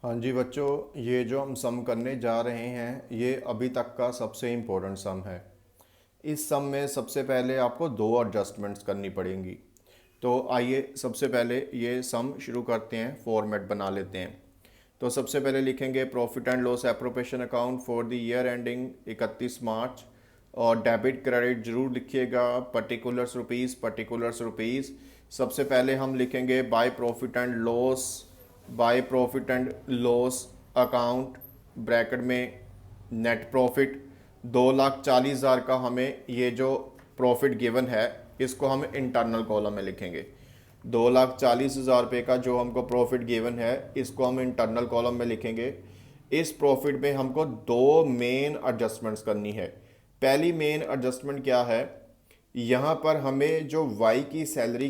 हाँ जी बच्चों, ये जो हम सम करने जा रहे हैं ये अभी तक का सबसे इम्पोर्टेंट सम है। इस सम में सबसे पहले आपको दो एडजस्टमेंट्स करनी पड़ेंगी। तो आइए सबसे पहले ये सम शुरू करते हैं, फॉर्मेट बना लेते हैं। तो सबसे पहले लिखेंगे profit and loss appropriation account for the year ending 31 मार्च। और डेबिट क्रेडिट जरूर लिखिएगा, पर्टिकुलर्स रुपीज़। सबसे पहले हम लिखेंगे by profit and loss account, bracket में नेट प्रॉफिट 2,40,000 का हमें ये जो प्रॉफिट गिवन है इसको हम इंटरनल कॉलम में लिखेंगे। 2,40,000 रुपये का जो हमको प्रॉफिट गिवन है इसको हम इंटरनल कॉलम में लिखेंगे। इस प्रॉफिट में हमको दो मेन एडजस्टमेंट्स करनी है। पहली मेन एडजस्टमेंट क्या है, यहाँ पर हमें जो वाई की सैलरी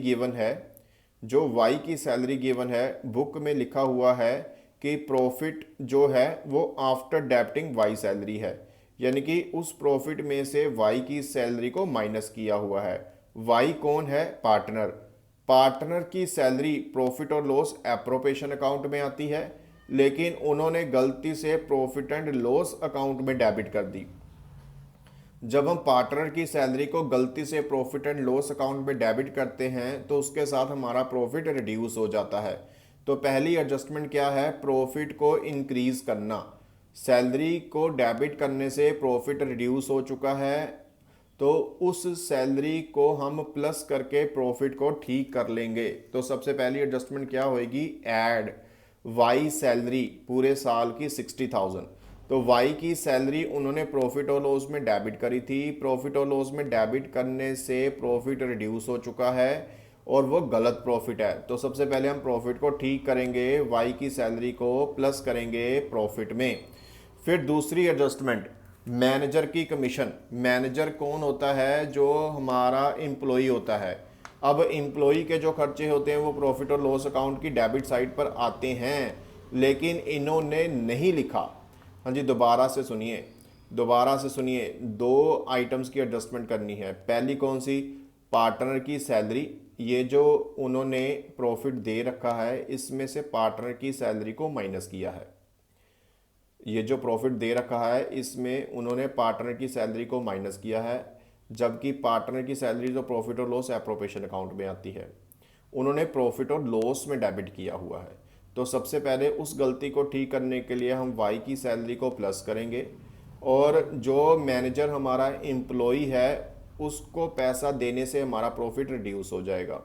गिवन है, बुक में लिखा हुआ है कि प्रॉफिट जो है वो आफ्टर डेबिटिंग वाई सैलरी है, यानी कि उस प्रॉफिट में से वाई की सैलरी को माइनस किया हुआ है। वाई कौन है? पार्टनर। पार्टनर की सैलरी प्रॉफिट और लॉस एप्रोप्रिएशन अकाउंट में आती है, लेकिन उन्होंने गलती से प्रॉफिट एंड लॉस अकाउंट में डेबिट कर दी। जब हम पार्टनर की सैलरी को गलती से प्रॉफिट एंड लॉस अकाउंट में डेबिट करते हैं तो उसके साथ हमारा प्रॉफिट रिड्यूस हो जाता है। तो पहली एडजस्टमेंट क्या है? प्रॉफिट को इंक्रीज करना। सैलरी को डेबिट करने से प्रॉफिट रिड्यूस हो चुका है, तो उस सैलरी को हम प्लस करके प्रॉफिट को ठीक कर लेंगे। तो सबसे पहली एडजस्टमेंट क्या होएगी? ऐड वाई सैलरी पूरे साल की 60,000। तो वाई की सैलरी उन्होंने प्रॉफिट और लॉस में डेबिट करी थी, प्रॉफिट और लॉस में डेबिट करने से प्रॉफिट रिड्यूस हो चुका है और वो गलत प्रॉफिट है। तो सबसे पहले हम प्रॉफिट को ठीक करेंगे, वाई की सैलरी को प्लस करेंगे प्रॉफिट में। फिर दूसरी एडजस्टमेंट, मैनेजर की कमीशन। मैनेजर कौन होता है? जो हमारा एम्प्लॉई होता है। अब एम्प्लॉई के जो खर्चे होते हैं वो प्रॉफिट और लॉस अकाउंट की डेबिट साइड पर आते हैं, लेकिन इन्होंने नहीं लिखा। हाँ जी, दोबारा से सुनिए, दो आइटम्स की एडजस्टमेंट करनी है। पहली कौन सी? पार्टनर की सैलरी। ये जो उन्होंने प्रॉफिट दे रखा है इसमें से पार्टनर की सैलरी को माइनस किया है। ये जो प्रॉफिट दे रखा है इसमें उन्होंने पार्टनर की सैलरी को माइनस किया है, जबकि पार्टनर की सैलरी तो प्रॉफिट और लॉस एप्रोप्रिएशन अकाउंट में आती है, उन्होंने प्रॉफिट और लॉस में डेबिट किया हुआ है। तो सबसे पहले उस गलती को ठीक करने के लिए हम वाई की सैलरी को प्लस करेंगे, और जो मैनेजर हमारा एम्प्लॉई है उसको पैसा देने से हमारा प्रॉफिट रिड्यूस हो जाएगा।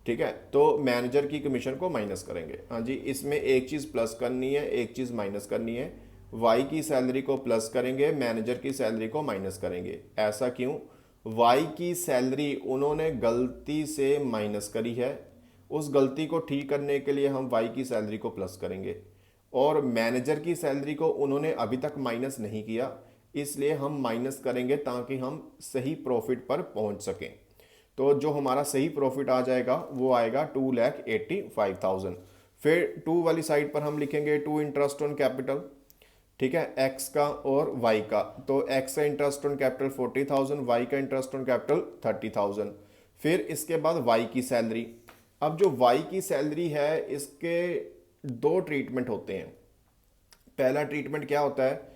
ठीक है, तो मैनेजर की कमीशन को माइनस करेंगे। हाँ जी, इसमें एक चीज़ प्लस करनी है, एक चीज़ माइनस करनी है। वाई की सैलरी को प्लस करेंगे, मैनेजर की सैलरी को माइनस करेंगे। ऐसा क्यों? वाई की सैलरी उन्होंने गलती से माइनस करी है, उस गलती को ठीक करने के लिए हम वाई की सैलरी को प्लस करेंगे। और मैनेजर की सैलरी को उन्होंने अभी तक माइनस नहीं किया, इसलिए हम माइनस करेंगे ताकि हम सही प्रॉफिट पर पहुंच सकें। तो जो हमारा सही प्रॉफिट आ जाएगा वो आएगा 2,85,000। फिर टू वाली साइड पर हम लिखेंगे टू इंटरेस्ट ऑन कैपिटल। ठीक है, एक्स का और वाई का। तो एक्स का इंटरेस्ट ऑन कैपिटल 40,000, वाई का इंटरेस्ट ऑन कैपिटल 30,000। फिर इसके बाद वाई की सैलरी। अब जो वाई की सैलरी है इसके दो ट्रीटमेंट होते हैं। पहला ट्रीटमेंट क्या होता है?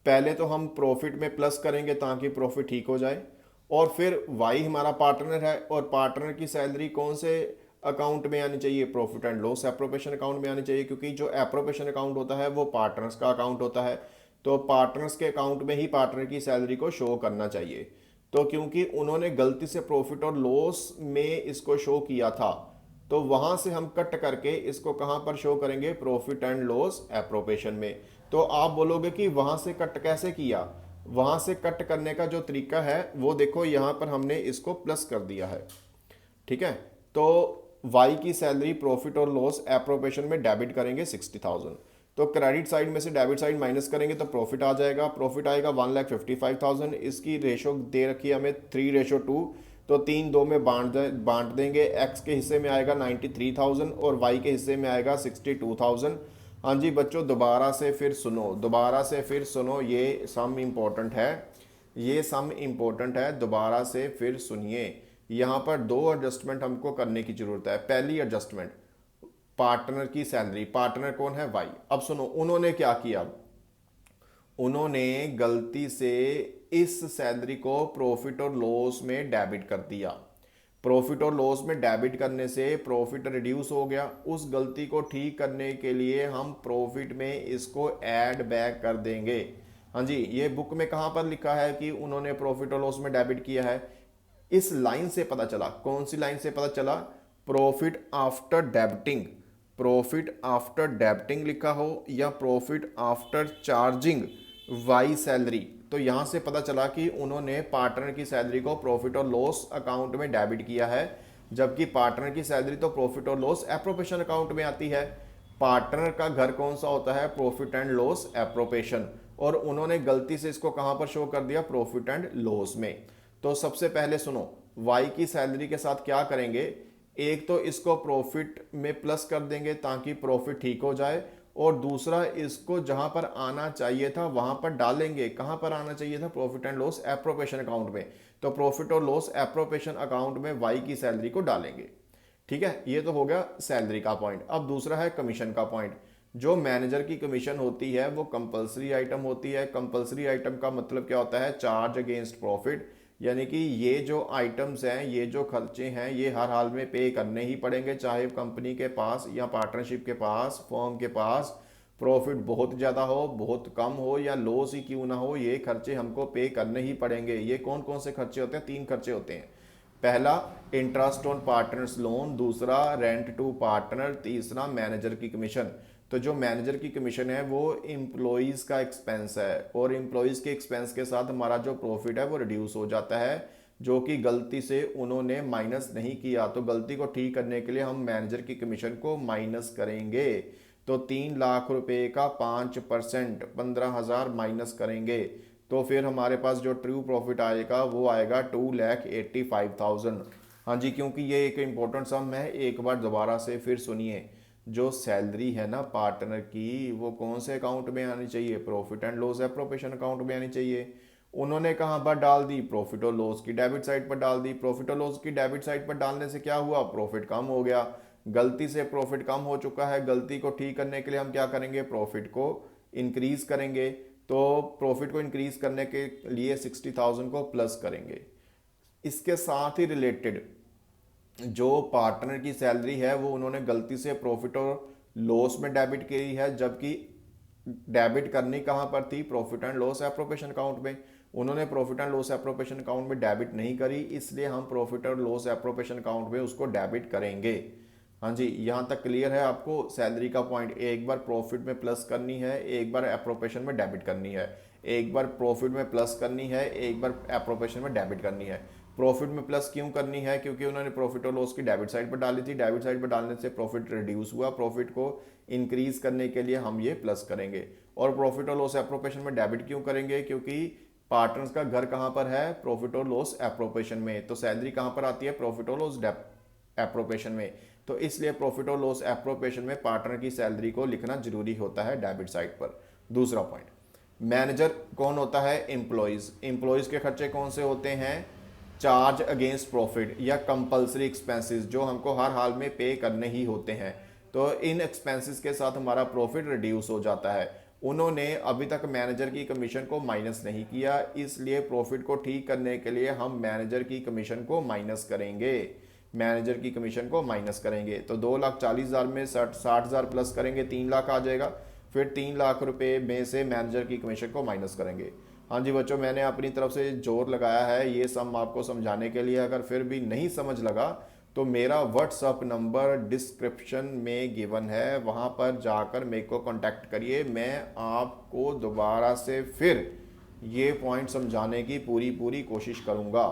पहले तो हम प्रॉफिट में प्लस करेंगे ताकि प्रॉफिट ठीक हो जाए, और फिर वाई हमारा पार्टनर है और पार्टनर की सैलरी कौन से अकाउंट में आनी चाहिए? Profit and loss appropriation account में आनी चाहिए, क्योंकि जो एप्रोप्रिएशन अकाउंट होता है वो पार्टनर्स का अकाउंट होता है। तो पार्टनर्स के अकाउंट में ही पार्टनर की सैलरी को शो करना चाहिए। तो क्योंकि उन्होंने गलती से प्रॉफिट और लॉस में इसको शो किया था, तो वहां से हम कट करके इसको कहां पर शो करेंगे? प्रॉफिट एंड लॉस एप्रोप्रिएशन में। तो आप बोलोगे कि वहां से कट कैसे किया? वहां से कट करने का जो तरीका है वो देखो, यहां पर हमने इसको प्लस कर दिया है। ठीक है, तो वाई की सैलरी प्रॉफिट और लॉस एप्रोप्रिएशन में डेबिट करेंगे 60,000। तो क्रेडिट साइड में से डेबिट साइड माइनस करेंगे तो प्रॉफिट आ जाएगा। प्रॉफिट आएगा 1,55,000। इसकी रेशो दे रखी है हमें 3:2। तो 3 2 में बांट देंगे। एक्स के हिस्से में आएगा 93,000 और वाई के हिस्से में आएगा 62,000। हाँ जी बच्चों, दोबारा से फिर सुनो, ये सम इम्पोर्टेंट है, दोबारा से फिर सुनिए। यहाँ पर दो एडजस्टमेंट हमको करने की जरूरत है। पहली एडजस्टमेंट, पार्टनर की सैलरी, पार्टनर कौन है, वाई। अब सुनो उन्होंने क्या किया, उन्होंने गलती से इस सैलरी को प्रॉफिट और लॉस में डेबिट कर दिया। प्रॉफिट और लॉस में डेबिट करने से प्रॉफिट रिड्यूस हो गया। उस गलती को ठीक करने के लिए हम प्रॉफिट में इसको ऐड बैक कर देंगे। हाँ जी, ये बुक में कहाँ पर लिखा है कि उन्होंने प्रॉफिट और लॉस में डेबिट किया है? इस लाइन से पता चला। कौन सी लाइन से पता चला? Profit after debiting, profit after debiting लिखा हो या profit after charging Y salary, तो यहां से पता चला कि उन्होंने पार्टनर की सैलरी को प्रॉफिट और लॉस अकाउंट में डेबिट किया है, जबकि पार्टनर की सैलरी तो प्रॉफिट और लॉस एप्रोप्रिएशन अकाउंट में आती है। पार्टनर का घर कौन सा होता है? प्रॉफिट एंड लॉस एप्रोप्रिएशन, और उन्होंने गलती से इसको कहां पर शो कर दिया? प्रॉफिट एंड लॉस में। तो सबसे पहले सुनो, वाई की सैलरी के साथ क्या करेंगे, एक तो इसको प्रॉफिट में प्लस कर देंगे ताकि प्रॉफिट ठीक हो जाए, और दूसरा इसको जहां पर आना चाहिए था वहां पर डालेंगे। कहां पर आना चाहिए था? Profit and loss appropriation account में। तो प्रॉफिट और लॉस एप्रोप्रिएशन अकाउंट में वाई की सैलरी को डालेंगे। ठीक है, ये तो हो गया सैलरी का पॉइंट। अब दूसरा है कमीशन का पॉइंट। जो मैनेजर की कमीशन होती है वो कंपलसरी आइटम होती है। कंपलसरी आइटम का मतलब क्या होता है? चार्ज अगेंस्ट प्रॉफिट, यानी कि ये जो आइटम्स हैं, ये जो खर्चे हैं, ये हर हाल में पे करने ही पड़ेंगे, चाहे कंपनी के पास या पार्टनरशिप के पास, फर्म के पास प्रॉफिट बहुत ज़्यादा हो, बहुत कम हो या लॉस ही क्यों ना हो, ये खर्चे हमको पे करने ही पड़ेंगे। ये कौन कौन से खर्चे होते हैं? 3 खर्चे होते हैं। पहला इंटरेस्ट ऑन पार्टनर्स लोन, दूसरा रेंट टू पार्टनर, तीसरा मैनेजर की कमीशन। तो जो मैनेजर की कमीशन है वो एम्प्लॉयज़ का एक्सपेंस है, और एम्प्लॉयज़ के एक्सपेंस के साथ हमारा जो प्रॉफिट है वो रिड्यूस हो जाता है, जो कि गलती से उन्होंने माइनस नहीं किया। तो गलती को ठीक करने के लिए हम मैनेजर की कमीशन को माइनस करेंगे। तो 3 लाख रुपए का 5% 15,000 माइनस करेंगे, तो फिर हमारे पास जो ट्रू प्रॉफिट आएगा वो आएगा 2,85,000। हाँ जी, क्योंकि ये एक इम्पोर्टेंट सम है, एक बार दोबारा से फिर सुनिए। जो सैलरी है ना पार्टनर की, वो कौन से अकाउंट में आनी चाहिए? Profit and loss appropriation account में आनी चाहिए। उन्होंने कहाँ पर डाल दी? प्रॉफिट और लॉस की डेबिट साइड पर डाल दी। प्रॉफिट और लॉस की डेबिट साइड पर डालने से क्या हुआ? प्रॉफिट कम हो गया। गलती से प्रॉफिट कम हो चुका है, गलती को ठीक करने के लिए हम क्या करेंगे? प्रॉफिट को इंक्रीज करेंगे। तो प्रॉफिट को इंक्रीज करने के लिए 60,000 को प्लस करेंगे। इसके साथ ही रिलेटेड जो पार्टनर की सैलरी है वो उन्होंने गलती से प्रॉफिट और लॉस में डेबिट की है, जबकि डेबिट करनी कहां पर थी? Profit and loss appropriation account में। उन्होंने profit and loss appropriation account में डेबिट नहीं करी, इसलिए हम प्रॉफिट और लॉस एप्रोप्रिएशन अकाउंट में उसको डेबिट करेंगे। हाँ जी, यहां तक क्लियर है आपको? सैलरी का पॉइंट, एक बार प्रॉफिट में प्लस करनी है, एक बार एप्रोप्रिएशन में डेबिट करनी है। एक बार प्रॉफिट में प्लस करनी है, एक बार एप्रोप्रिएशन में डेबिट करनी है। प्रॉफिट में प्लस क्यों करनी है? क्योंकि उन्होंने प्रॉफिट और लॉस की डेबिट साइड पर डाली थी, डेबिट साइड पर डालने से प्रॉफिट रिड्यूस हुआ, प्रॉफिट को इंक्रीज करने के लिए हम ये प्लस करेंगे। और प्रॉफिट और लॉस एप्रोप्रिएशन में डेबिट क्यों करेंगे? क्योंकि पार्टनर्स का घर कहां पर है? प्रॉफिट और लॉस एप्रोप्रिएशन में। तो सैलरी कहां पर आती है? प्रॉफिट और लॉस एप्रोप्रिएशन में। तो इसलिए प्रॉफिट और लॉस एप्रोप्रिएशन में पार्टनर की सैलरी को लिखना जरूरी होता है डेबिट साइड पर। दूसरा पॉइंट, मैनेजर कौन होता है? एम्प्लॉयज। एम्प्लॉयज के खर्चे कौन से होते हैं? चार्ज अगेंस्ट प्रॉफिट या कंपलसरी एक्सपेंसेस, जो हमको हर हाल में पे करने ही होते हैं। तो इन एक्सपेंसेस के साथ हमारा प्रॉफिट रिड्यूस हो जाता है। उन्होंने अभी तक मैनेजर की कमीशन को माइनस नहीं किया, इसलिए प्रॉफिट को ठीक करने के लिए हम मैनेजर की कमीशन को माइनस करेंगे। मैनेजर की कमीशन को माइनस करेंगे, तो 2,40,000 में 60,000 प्लस करेंगे, 3 लाख आ जाएगा। फिर 3 लाख रुपए में से मैनेजर की कमीशन को माइनस करेंगे। हाँ जी बच्चों, मैंने अपनी तरफ से जोर लगाया है ये सम आपको समझाने के लिए। अगर फिर भी नहीं समझ लगा तो मेरा व्हाट्सअप नंबर डिस्क्रिप्शन में गिवन है, वहाँ पर जाकर मेरे को कांटेक्ट करिए। मैं आपको दोबारा से फिर ये पॉइंट समझाने की पूरी कोशिश करूँगा।